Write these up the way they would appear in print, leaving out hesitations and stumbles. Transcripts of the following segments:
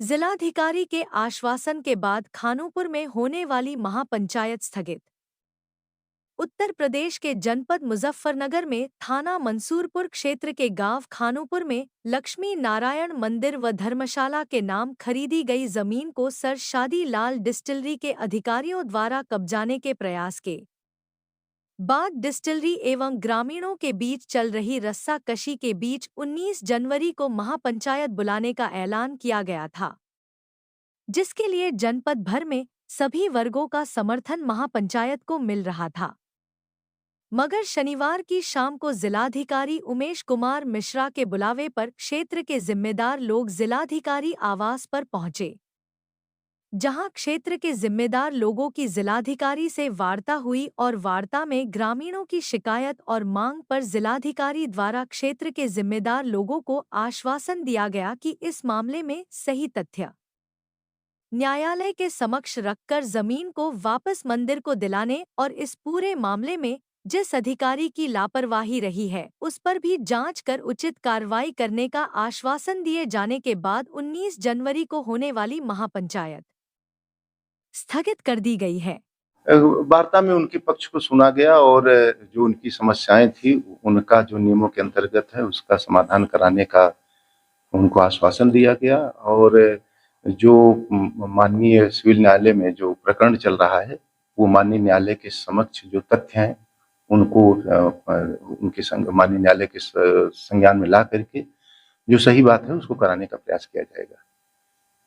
जिलाधिकारी के आश्वासन के बाद खानोपुर में होने वाली महापंचायत स्थगित। उत्तर प्रदेश के जनपद मुजफ्फरनगर में थाना मंसूरपुर क्षेत्र के गांव खानोपुर में लक्ष्मी नारायण मंदिर व धर्मशाला के नाम खरीदी गई जमीन को सर शादी लाल डिस्टिलरी के अधिकारियों द्वारा कब्जाने के प्रयास के बाद डिस्टिलरी एवं ग्रामीणों के बीच चल रही रस्साकशी के बीच 19 जनवरी को महापंचायत बुलाने का ऐलान किया गया था, जिसके लिए जनपद भर में सभी वर्गों का समर्थन महापंचायत को मिल रहा था। मगर शनिवार की शाम को जिलाधिकारी उमेश कुमार मिश्रा के बुलावे पर क्षेत्र के जिम्मेदार लोग जिलाधिकारी आवास पर पहुंचे, जहां क्षेत्र के जिम्मेदार लोगों की जिलाधिकारी से वार्ता हुई और वार्ता में ग्रामीणों की शिकायत और मांग पर जिलाधिकारी द्वारा क्षेत्र के जिम्मेदार लोगों को आश्वासन दिया गया कि इस मामले में सही तथ्य न्यायालय के समक्ष रखकर जमीन को वापस मंदिर को दिलाने और इस पूरे मामले में जिस अधिकारी की लापरवाही रही है उस पर भी जांच कर उचित कार्रवाई करने का आश्वासन दिए जाने के बाद 19 जनवरी को होने वाली महापंचायत स्थगित कर दी गई है। वार्ता में उनके पक्ष को सुना गया और जो उनकी समस्याएं थी उनका जो नियमों के अंतर्गत है उसका समाधान कराने का उनको आश्वासन दिया गया और जो माननीय सिविल न्यायालय में जो प्रकरण चल रहा है वो माननीय न्यायालय के समक्ष जो तथ्य हैं उनको उनके माननीय न्यायालय के संज्ञान में ला करके जो सही बात है उसको कराने का प्रयास किया जाएगा।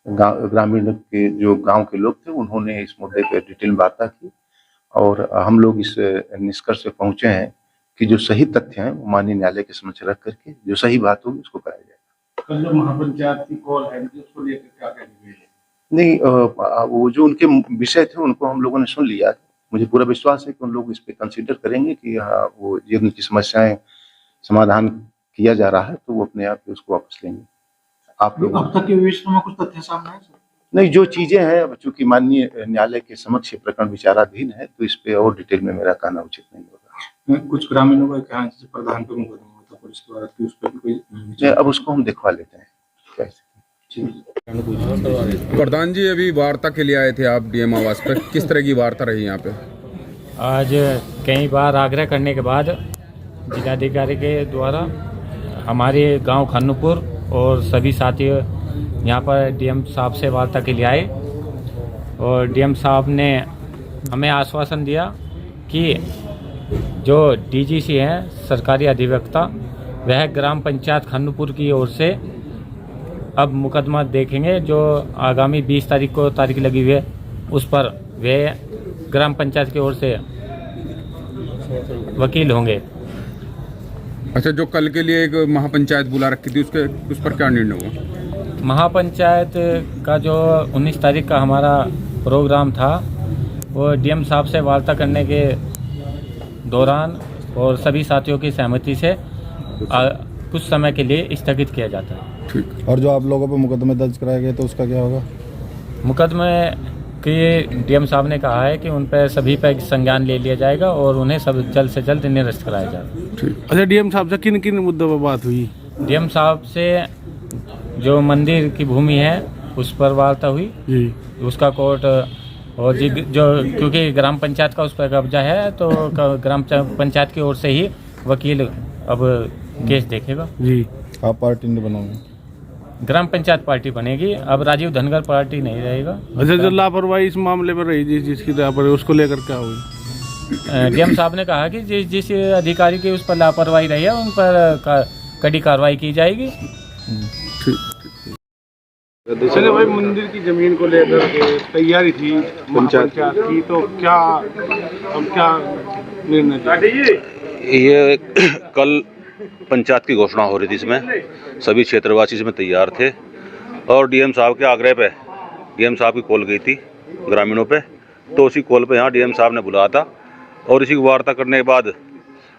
ग्रामीण के जो गांव के लोग थे उन्होंने इस मुद्दे पर डिटेल वार्ता की और हम लोग इस निष्कर्ष पे पहुंचे हैं कि जो सही तथ्य हैं वो माननीय न्यायालय के समक्ष रख करके जो सही बात होगी उसको कराया जाएगा। कल जो महापंचायत की कॉल है उसको लेकर क्या कहेंगे? नहीं, वो जो उनके विषय थे उनको हम लोगों ने सुन लिया। मुझे पूरा विश्वास है कि उन लोग इस पे कंसीडर करेंगे कि हाँ वो ये उनकी समस्याएं समाधान किया जा रहा है तो वो अपने आप उसको वापस लेंगे। आप लोग अब तक के विवेचना में कुछ तथ्य सामने आए? नहीं, जो चीजें हैं अब चूंकि माननीय न्यायालय के समक्ष प्रकरण विचाराधीन है तो इस पे और डिटेल में मेरा कहना उचित नहीं होगा। कुछ ग्रामीणों का कहना है प्रधान पे मुकदमा होता पुलिस द्वारा कि उस पर कोई अब उसको हम दिखवा लेते हैं। प्रधान जी, अभी वार्ता के लिए आए थे आप डीएम आवास पर, किस तरह की वार्ता रही यहाँ पे? आज कई बार आग्रह करने के बाद जिलाधिकारी के द्वारा हमारे गांव खानोपुर और सभी साथी यहाँ पर डीएम साहब से वार्ता के लिए आए और डीएम साहब ने हमें आश्वासन दिया कि जो डीजीसी हैं सरकारी अधिवक्ता वह ग्राम पंचायत खानोपुर की ओर से अब मुकदमा देखेंगे। जो आगामी 20 तारीख को तारीख लगी हुई है उस पर वे ग्राम पंचायत की ओर से वकील होंगे। अच्छा, जो कल के लिए एक महापंचायत बुला रखी थी उस पर क्या निर्णय हुआ? महापंचायत का जो 19 तारीख का हमारा प्रोग्राम था वो डीएम साहब से वार्ता करने के दौरान और सभी साथियों की सहमति से कुछ समय के लिए स्थगित किया जाता है। ठीक। और जो आप लोगों पर मुकदमे दर्ज कराए गए तो उसका क्या होगा? मुकदमे की डीएम साहब ने कहा है कि उन पर सभी पर संज्ञान ले लिया जाएगा और उन्हें सब जल्द से जल्द निरस्त कराया जाएगा। अच्छा, डीएम साहब से किन किन मुद्दों पर बात हुई? डीएम साहब से जो मंदिर की भूमि है उस पर वार्ता हुई जी। उसका कोर्ट और जो क्योंकि ग्राम पंचायत का उस पर कब्जा है तो ग्राम पंचायत की ओर से ही वकील अब केस देखेगा। जी। आप पार्टी नहीं बनाओगे? ग्राम पंचायत पार्टी बनेगी, अब राजीव धनगर पार्टी नहीं रहेगा। अच्छा, जो लापरवाही इस मामले पर रही जिसकी लापरवाही उसको लेकर क्या हुई? डीएम साहब ने कहा कि जिस अधिकारी की उस पर लापरवाही रही है उन पर कड़ी कार्रवाई की जाएगी। चले भाई, मंदिर की जमीन को लेकर तैयारी थी पंचायत की तो क्या अब क्या निर्णय? ये कल पंचायत की घोषणा हो रही थी, इसमें सभी क्षेत्रवासी इसमें तैयार थे और डीएम साहब के आग्रह पे डीएम साहब की कॉल गई थी ग्रामीणों पे, तो उसी कॉल पे यहाँ डीएम साहब ने बुलाया था और इसी की वार्ता करने के बाद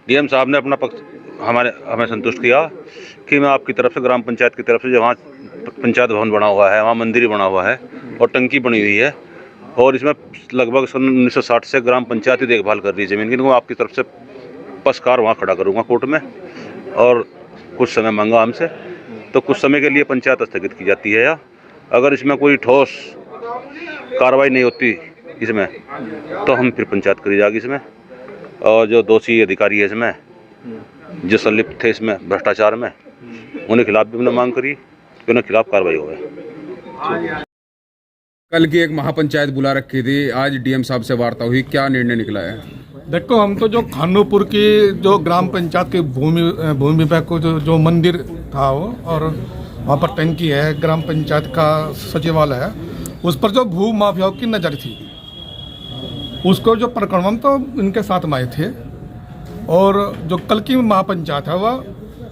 डीएम साहब ने अपना पक्ष हमें संतुष्ट किया कि मैं आपकी तरफ से ग्राम पंचायत की तरफ से जहाँ पंचायत भवन बना हुआ है वहाँ मंदिर बना हुआ है और टंकी बनी हुई है और इसमें लगभग सन 1960 से ग्राम पंचायत ही देखभाल कर रही है ज़मीन की, मैं आपकी तरफ से पक्षकार वहाँ खड़ा करूँगा कोर्ट में और कुछ समय मांगा हमसे, तो कुछ समय के लिए पंचायत स्थगित की जाती है अगर इसमें कोई ठोस कार्रवाई नहीं होती इसमें, तो हम फिर पंचायत करी जाएगी इसमें। और जो दोषी अधिकारी है इसमें, जो संलिप्त थे इसमें भ्रष्टाचार में, उनके खिलाफ भी हमने मांग करी कि उनके खिलाफ कार्रवाई होवे। कल की एक महापंचायत बुला रखी थी, आज डीएम साहब से वार्ता हुई, क्या निर्णय निकला है? देखो, हम तो जो खानोपुर की जो ग्राम पंचायत की भूमि पे को जो मंदिर था वो, और वहाँ पर टंकी है, ग्राम पंचायत का सचिवालय है, उस पर जो भू माफियाओं की नज़र थी, उसको जो प्रकरण तो इनके साथ में आए थे। और जो कल की महापंचायत है वह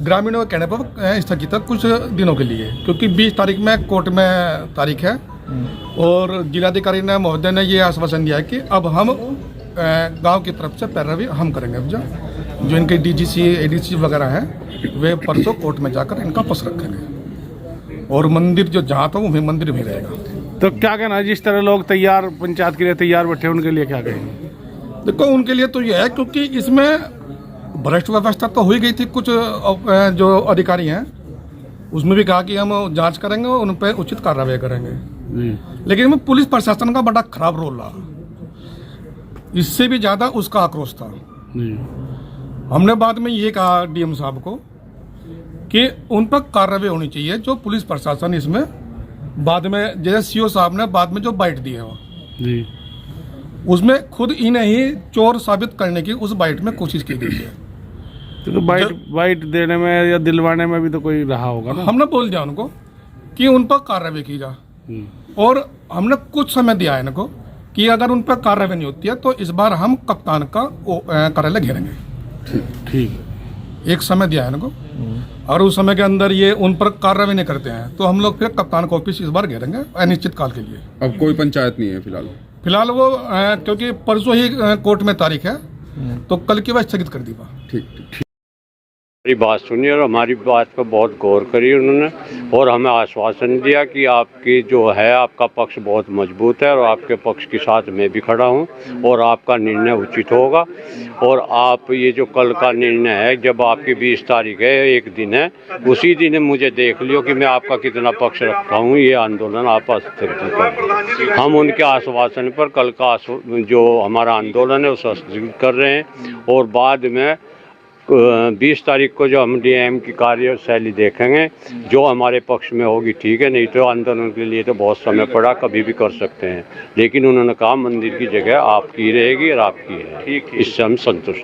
ग्रामीणों के कहने पर स्थगित है कुछ दिनों के लिए, क्योंकि 20 तारीख में कोर्ट में तारीख है। और जिलाधिकारी ने महोदय ने ये आश्वासन दिया कि अब हम गांव की तरफ से पैरवी हम करेंगे। अब जो इनके डीजीसी एडीसी वगैरह हैं वे परसों कोर्ट में जाकर इनका पक्ष रखेंगे, और मंदिर जो जहाँ था वहीं मंदिर भी रहेगा। तो क्या कहना है, जिस तरह लोग तैयार पंचायत के लिए तैयार बैठे, उनके लिए क्या कहेंगे? देखो, उनके लिए तो यह है क्योंकि इसमें भ्रष्ट व्यवस्था तो हो ही गई थी। कुछ जो अधिकारी हैं उसमें भी कहा कि हम जांच करेंगे और उन पर उचित कार्रवाई करेंगे, लेकिन इसमें पुलिस प्रशासन का बड़ा खराब रोल रहा। इससे भी ज़्यादा उसका आक्रोश था। हमने बाद में ये कहा डीएम साहब को कि उन पर कार्रवाई होनी चाहिए। जो पुलिस प्रशासन इसमें बाद में, जैसे सीओ साहब ने बाद में जो बाइट दी है वो, उसमें खुद इन्हें ही चोर साबित करने की उस बाइट में कोशिश की गई है। तो बाइट देने में या दिलवाने में भी तो कोई रहा होगा ना। हमने बोल दिया उनको कि उन पर कार्रवाई की जा, और हमने कुछ समय दिया है इनको कि अगर उन पर कार्रवाई नहीं होती है तो इस बार हम कप्तान का कार्यालय घेरेंगे। ठीक, एक समय दिया है इनको, और उस समय के अंदर ये उन पर कार्रवाई नहीं करते हैं तो हम लोग फिर कप्तान का ऑफिस इस बार घेरेंगे अनिश्चित काल के लिए। अब कोई पंचायत नहीं है फिलहाल वो क्योंकि परसों ही कोर्ट में तारीख है, तो कल की वह स्थगित कर दी। ठीक। हमारी बात सुनी और हमारी बात पर बहुत गौर करी उन्होंने, और हमें आश्वासन दिया कि आपकी जो है, आपका पक्ष बहुत मजबूत है और आपके पक्ष के साथ मैं भी खड़ा हूं, और आपका निर्णय उचित होगा। और आप ये जो कल का निर्णय है, जब आपकी 20 तारीख है, एक दिन है, उसी दिन मुझे देख लियो कि मैं आपका कितना पक्ष रखता हूँ। ये आंदोलन आप स्थगित कर, हम उनके आश्वासन पर कल का जो हमारा आंदोलन है उसे स्थगित कर रहे हैं। और बाद में 20 तारीख को जो हम डीएम की कार्यशैली देखेंगे, जो हमारे पक्ष में होगी ठीक है, नहीं तो आंदोलन के लिए तो बहुत समय पड़ा, कभी भी कर सकते हैं। लेकिन उन्होंने कहा मंदिर की जगह आपकी रहेगी और आपकी है, इससे हम संतुष्ट।